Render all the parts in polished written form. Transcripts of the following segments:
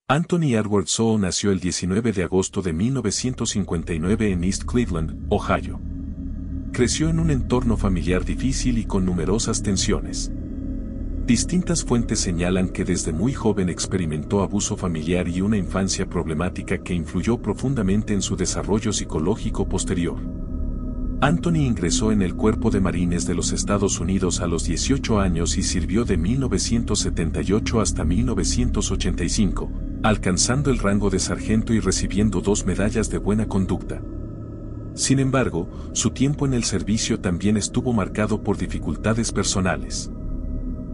Anthony Edward Soho nació el 19 de agosto de 1959 en East Cleveland, Ohio. Creció en un entorno familiar difícil y con numerosas tensiones. Distintas fuentes señalan que desde muy joven experimentó abuso familiar y una infancia problemática que influyó profundamente en su desarrollo psicológico posterior. Anthony ingresó en el Cuerpo de Marines de los Estados Unidos a los 18 años y sirvió de 1978 hasta 1985, alcanzando el rango de sargento y recibiendo 2 medallas de buena conducta. Sin embargo, su tiempo en el servicio también estuvo marcado por dificultades personales.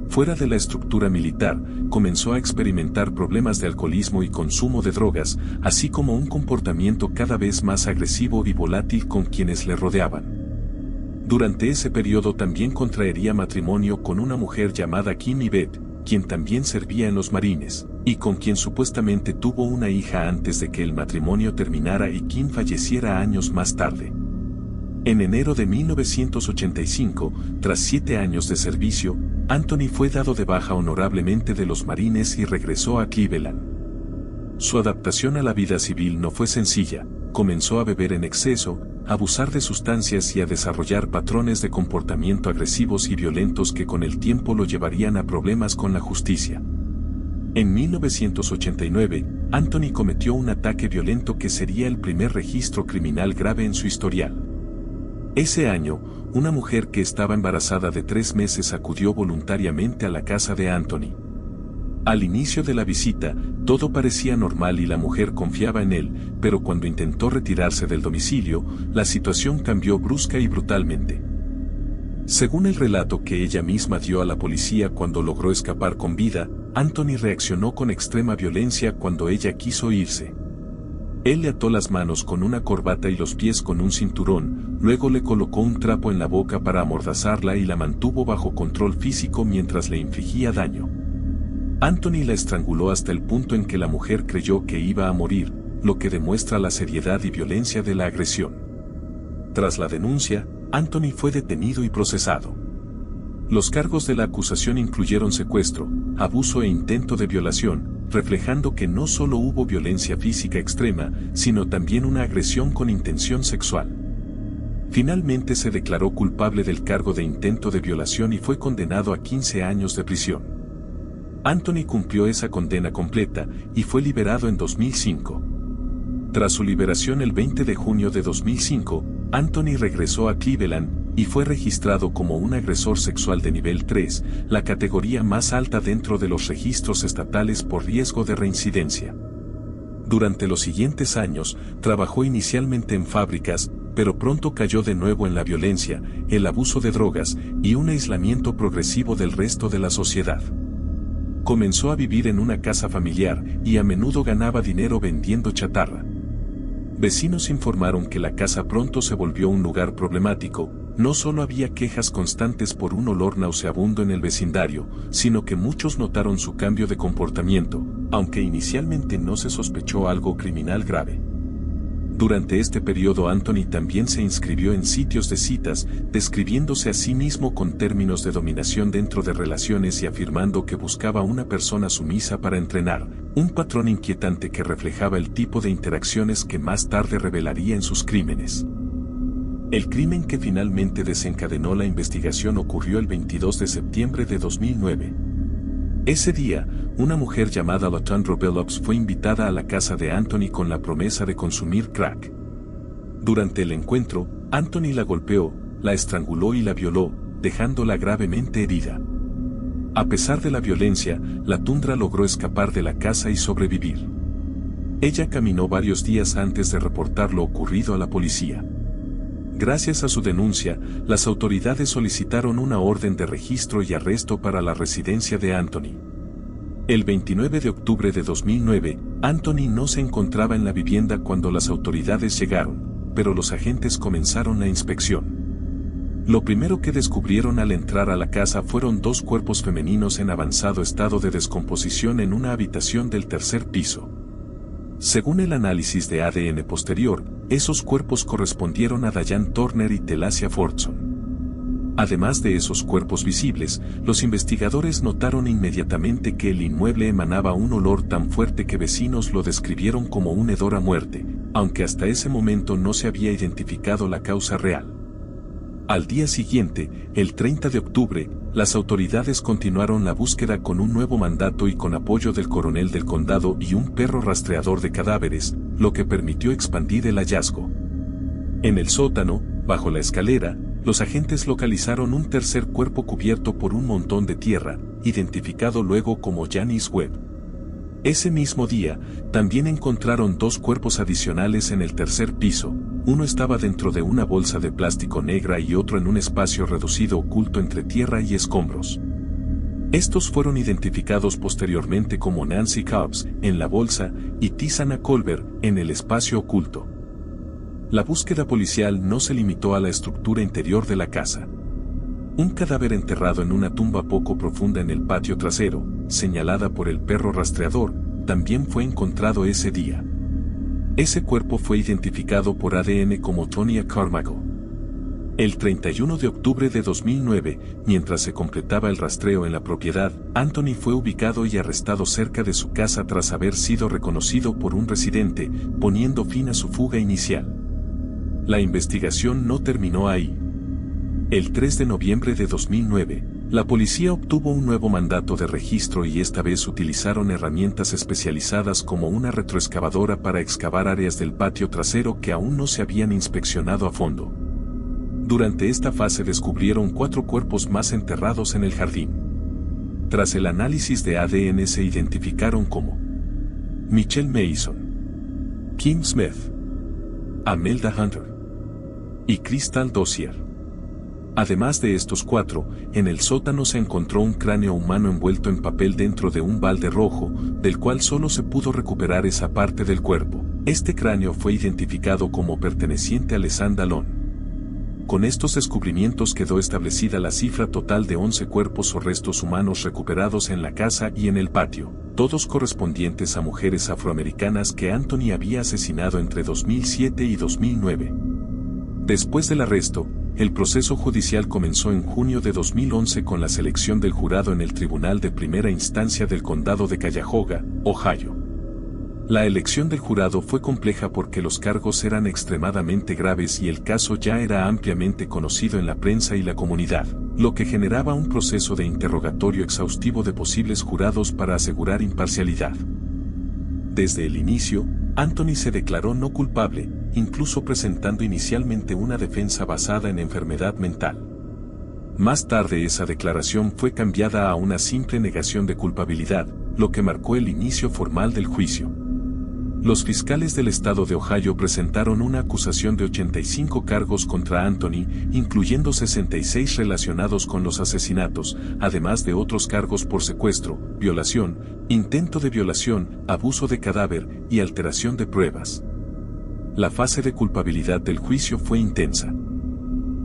Fuera de la estructura militar, comenzó a experimentar problemas de alcoholismo y consumo de drogas, así como un comportamiento cada vez más agresivo y volátil con quienes le rodeaban. Durante ese periodo también contraería matrimonio con una mujer llamada Kim Yvette, quien también servía en los Marines, y con quien supuestamente tuvo una hija antes de que el matrimonio terminara y Kim falleciera años más tarde. En enero de 1985, tras 7 años de servicio, Anthony fue dado de baja honorablemente de los Marines y regresó a Cleveland. Su adaptación a la vida civil no fue sencilla, comenzó a beber en exceso, a abusar de sustancias y a desarrollar patrones de comportamiento agresivos y violentos que con el tiempo lo llevarían a problemas con la justicia. En 1989, Anthony cometió un ataque violento que sería el primer registro criminal grave en su historial. Ese año, una mujer que estaba embarazada de 3 meses acudió voluntariamente a la casa de Anthony. Al inicio de la visita, todo parecía normal y la mujer confiaba en él, pero cuando intentó retirarse del domicilio, la situación cambió brusca y brutalmente. Según el relato que ella misma dio a la policía cuando logró escapar con vida, Anthony reaccionó con extrema violencia cuando ella quiso irse. Él le ató las manos con una corbata y los pies con un cinturón, luego le colocó un trapo en la boca para amordazarla y la mantuvo bajo control físico mientras le infligía daño. Anthony la estranguló hasta el punto en que la mujer creyó que iba a morir, lo que demuestra la seriedad y violencia de la agresión. Tras la denuncia, Anthony fue detenido y procesado. Los cargos de la acusación incluyeron secuestro, abuso e intento de violación, reflejando que no solo hubo violencia física extrema, sino también una agresión con intención sexual. Finalmente se declaró culpable del cargo de intento de violación y fue condenado a 15 años de prisión. Anthony cumplió esa condena completa y fue liberado en 2005. Tras su liberación el 20 de junio de 2005, Anthony regresó a Cleveland y fue registrado como un agresor sexual de nivel 3, la categoría más alta dentro de los registros estatales por riesgo de reincidencia. Durante los siguientes años, trabajó inicialmente en fábricas, pero pronto cayó de nuevo en la violencia, el abuso de drogas y un aislamiento progresivo del resto de la sociedad. Comenzó a vivir en una casa familiar y a menudo ganaba dinero vendiendo chatarra. Vecinos informaron que la casa pronto se volvió un lugar problemático. No solo había quejas constantes por un olor nauseabundo en el vecindario, sino que muchos notaron su cambio de comportamiento, aunque inicialmente no se sospechó algo criminal grave. Durante este periodo Anthony también se inscribió en sitios de citas, describiéndose a sí mismo con términos de dominación dentro de relaciones y afirmando que buscaba una persona sumisa para entrenar, un patrón inquietante que reflejaba el tipo de interacciones que más tarde revelaría en sus crímenes. El crimen que finalmente desencadenó la investigación ocurrió el 22 de septiembre de 2009. Ese día, una mujer llamada LaTundra Billups fue invitada a la casa de Anthony con la promesa de consumir crack. Durante el encuentro, Anthony la golpeó, la estranguló y la violó, dejándola gravemente herida. A pesar de la violencia, LaTundra logró escapar de la casa y sobrevivir. Ella caminó varios días antes de reportar lo ocurrido a la policía. Gracias a su denuncia, las autoridades solicitaron una orden de registro y arresto para la residencia de Anthony. El 29 de octubre de 2009, Anthony no se encontraba en la vivienda cuando las autoridades llegaron, pero los agentes comenzaron la inspección. Lo primero que descubrieron al entrar a la casa fueron 2 cuerpos femeninos en avanzado estado de descomposición en una habitación del 3er piso. Según el análisis de ADN posterior, esos cuerpos correspondieron a Diane Turner y Telacia Fordson. Además de esos cuerpos visibles, los investigadores notaron inmediatamente que el inmueble emanaba un olor tan fuerte que vecinos lo describieron como un hedor a muerte, aunque hasta ese momento no se había identificado la causa real. Al día siguiente, el 30 de octubre, las autoridades continuaron la búsqueda con un nuevo mandato y con apoyo del coronel del condado y un perro rastreador de cadáveres, lo que permitió expandir el hallazgo. En el sótano, bajo la escalera, los agentes localizaron un tercer cuerpo cubierto por un montón de tierra, identificado luego como Janice Webb. Ese mismo día, también encontraron dos cuerpos adicionales en el tercer piso, uno estaba dentro de una bolsa de plástico negra y otro en un espacio reducido oculto entre tierra y escombros. Estos fueron identificados posteriormente como Nancy Cobbs en la bolsa y Tisana Colbert en el espacio oculto. La búsqueda policial no se limitó a la estructura interior de la casa. Un cadáver enterrado en una tumba poco profunda en el patio trasero, señalada por el perro rastreador, también fue encontrado ese día. Ese cuerpo fue identificado por ADN como Tonya Carmichael. El 31 de octubre de 2009, mientras se completaba el rastreo en la propiedad, Anthony fue ubicado y arrestado cerca de su casa tras haber sido reconocido por un residente, poniendo fin a su fuga inicial. La investigación no terminó ahí. El 3 de noviembre de 2009, la policía obtuvo un nuevo mandato de registro y esta vez utilizaron herramientas especializadas como una retroexcavadora para excavar áreas del patio trasero que aún no se habían inspeccionado a fondo. Durante esta fase descubrieron 4 cuerpos más enterrados en el jardín. Tras el análisis de ADN se identificaron como Michelle Mason, Kim Smith, Amelda Hunter y Crystal Dozier. Además de estos 4, en el sótano se encontró un cráneo humano envuelto en papel dentro de un balde rojo, del cual solo se pudo recuperar esa parte del cuerpo. Este cráneo fue identificado como perteneciente a Lesanne Dallon. Con estos descubrimientos quedó establecida la cifra total de 11 cuerpos o restos humanos recuperados en la casa y en el patio, todos correspondientes a mujeres afroamericanas que Anthony había asesinado entre 2007 y 2009. Después del arresto, el proceso judicial comenzó en junio de 2011 con la selección del jurado en el Tribunal de Primera Instancia del Condado de Cuyahoga, Ohio. La elección del jurado fue compleja porque los cargos eran extremadamente graves y el caso ya era ampliamente conocido en la prensa y la comunidad, lo que generaba un proceso de interrogatorio exhaustivo de posibles jurados para asegurar imparcialidad. Desde el inicio, Anthony se declaró no culpable, incluso presentando inicialmente una defensa basada en enfermedad mental. Más tarde esa declaración fue cambiada a una simple negación de culpabilidad, lo que marcó el inicio formal del juicio. Los fiscales del estado de Ohio presentaron una acusación de 85 cargos contra Anthony, incluyendo 66 relacionados con los asesinatos, además de otros cargos por secuestro, violación, intento de violación, abuso de cadáver y alteración de pruebas. La fase de culpabilidad del juicio fue intensa.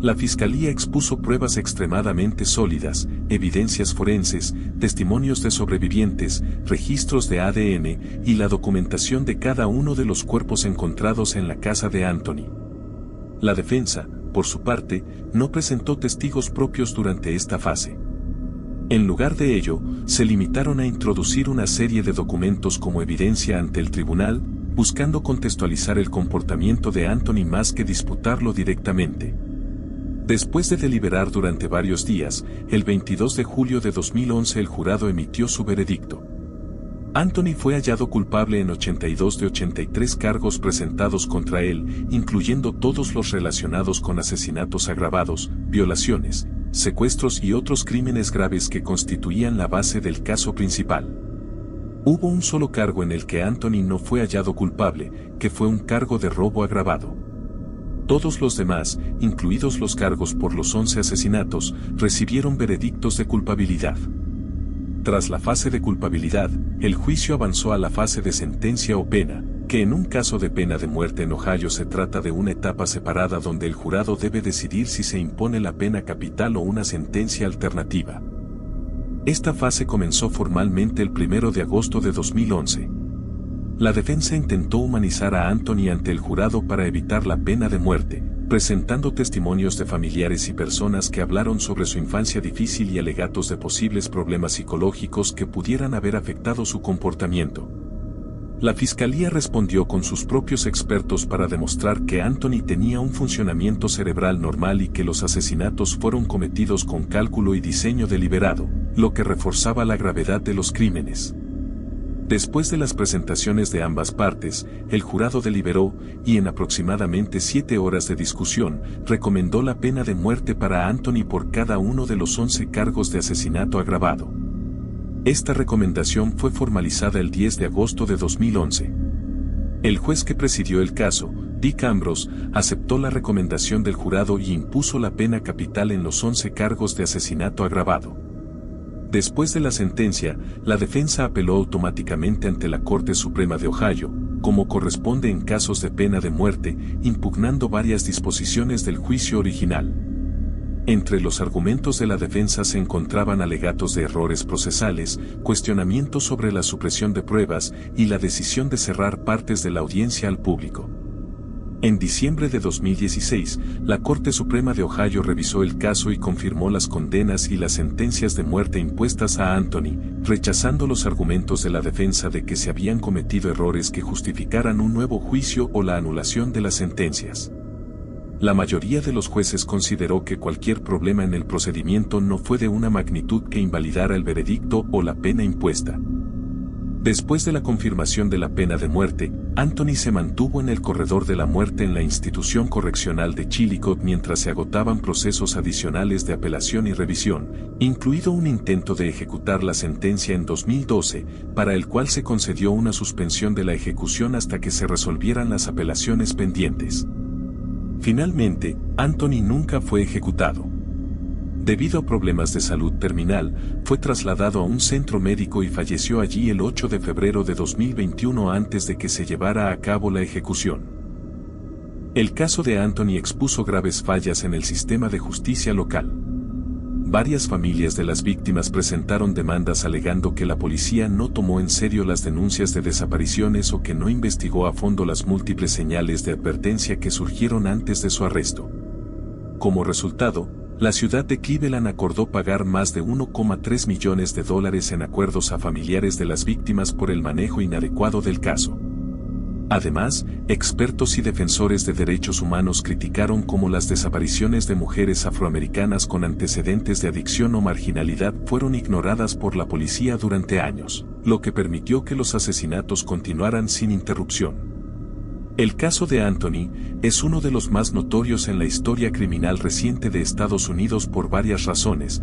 La fiscalía expuso pruebas extremadamente sólidas, evidencias forenses, testimonios de sobrevivientes, registros de ADN y la documentación de cada uno de los cuerpos encontrados en la casa de Anthony. La defensa, por su parte, no presentó testigos propios durante esta fase. En lugar de ello, se limitaron a introducir una serie de documentos como evidencia ante el tribunal, buscando contextualizar el comportamiento de Anthony más que disputarlo directamente. Después de deliberar durante varios días, el 22 de julio de 2011 el jurado emitió su veredicto. Anthony fue hallado culpable en 82 de 83 cargos presentados contra él, incluyendo todos los relacionados con asesinatos agravados, violaciones, secuestros y otros crímenes graves que constituían la base del caso principal. Hubo un solo cargo en el que Anthony no fue hallado culpable, que fue un cargo de robo agravado. Todos los demás, incluidos los cargos por los 11 asesinatos, recibieron veredictos de culpabilidad. Tras la fase de culpabilidad, el juicio avanzó a la fase de sentencia o pena, que en un caso de pena de muerte en Ohio se trata de una etapa separada donde el jurado debe decidir si se impone la pena capital o una sentencia alternativa. Esta fase comenzó formalmente el 1 de agosto de 2011. La defensa intentó humanizar a Anthony ante el jurado para evitar la pena de muerte, presentando testimonios de familiares y personas que hablaron sobre su infancia difícil y alegatos de posibles problemas psicológicos que pudieran haber afectado su comportamiento. La fiscalía respondió con sus propios expertos para demostrar que Anthony tenía un funcionamiento cerebral normal y que los asesinatos fueron cometidos con cálculo y diseño deliberado, lo que reforzaba la gravedad de los crímenes. Después de las presentaciones de ambas partes, el jurado deliberó y en aproximadamente 7 horas de discusión, recomendó la pena de muerte para Anthony por cada uno de los 11 cargos de asesinato agravado. Esta recomendación fue formalizada el 10 de agosto de 2011. El juez que presidió el caso, Dick Ambrose, aceptó la recomendación del jurado y impuso la pena capital en los 11 cargos de asesinato agravado. Después de la sentencia, la defensa apeló automáticamente ante la Corte Suprema de Ohio, como corresponde en casos de pena de muerte, impugnando varias disposiciones del juicio original. Entre los argumentos de la defensa se encontraban alegatos de errores procesales, cuestionamientos sobre la supresión de pruebas y la decisión de cerrar partes de la audiencia al público. En diciembre de 2016, la Corte Suprema de Ohio revisó el caso y confirmó las condenas y las sentencias de muerte impuestas a Anthony, rechazando los argumentos de la defensa de que se habían cometido errores que justificaran un nuevo juicio o la anulación de las sentencias. La mayoría de los jueces consideró que cualquier problema en el procedimiento no fue de una magnitud que invalidara el veredicto o la pena impuesta. Después de la confirmación de la pena de muerte, Anthony se mantuvo en el corredor de la muerte en la institución correccional de Chillicothe mientras se agotaban procesos adicionales de apelación y revisión, incluido un intento de ejecutar la sentencia en 2012, para el cual se concedió una suspensión de la ejecución hasta que se resolvieran las apelaciones pendientes. Finalmente, Anthony nunca fue ejecutado. Debido a problemas de salud terminal, fue trasladado a un centro médico y falleció allí el 8 de febrero de 2021 antes de que se llevara a cabo la ejecución. El caso de Anthony expuso graves fallas en el sistema de justicia local. Varias familias de las víctimas presentaron demandas alegando que la policía no tomó en serio las denuncias de desapariciones o que no investigó a fondo las múltiples señales de advertencia que surgieron antes de su arresto. Como resultado, la ciudad de Cleveland acordó pagar más de $1,3 millones en acuerdos a familiares de las víctimas por el manejo inadecuado del caso. Además, expertos y defensores de derechos humanos criticaron cómo las desapariciones de mujeres afroamericanas con antecedentes de adicción o marginalidad fueron ignoradas por la policía durante años, lo que permitió que los asesinatos continuaran sin interrupción. El caso de Anthony es uno de los más notorios en la historia criminal reciente de Estados Unidos por varias razones: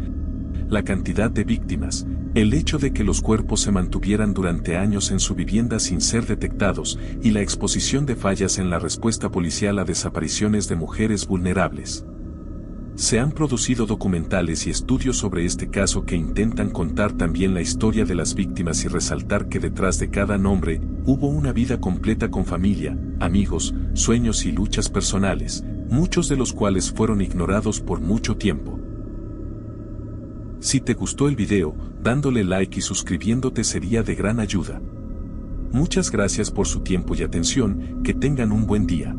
la cantidad de víctimas, el hecho de que los cuerpos se mantuvieran durante años en su vivienda sin ser detectados, y la exposición de fallas en la respuesta policial a desapariciones de mujeres vulnerables. Se han producido documentales y estudios sobre este caso que intentan contar también la historia de las víctimas y resaltar que detrás de cada nombre, hubo una vida completa con familia, amigos, sueños y luchas personales, muchos de los cuales fueron ignorados por mucho tiempo. Si te gustó el video, dándole like y suscribiéndote sería de gran ayuda. Muchas gracias por su tiempo y atención, que tengan un buen día.